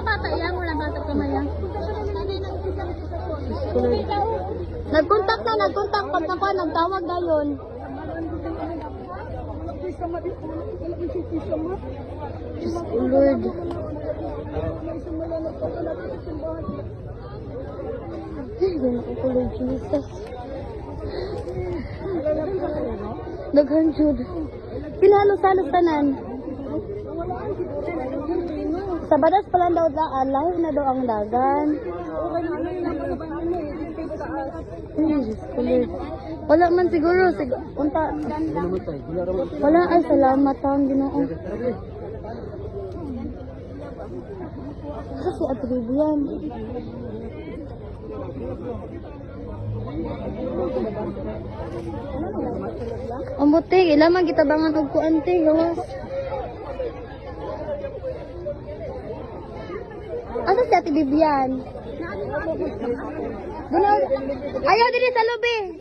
bata yan, wala bata kamaya. Nagkontak pag ako nagtawag gayon. Diyos ko, Lord. Ay, ganun ako, Lord Jesus. Naghanjud. Pilhalos-halos tanan. Sa badas pa lang daw daan, lahir na daw ang dagan. Ay, Diyos ko, Lord. Wala man siguro, punta. Wala, ay, salamat ang Ginoo. Kasi atribo yan. Ang buti, ilamang gitabangan og kuante, gawas. Asa si Ate Bibian? Ayaw din sa lobby.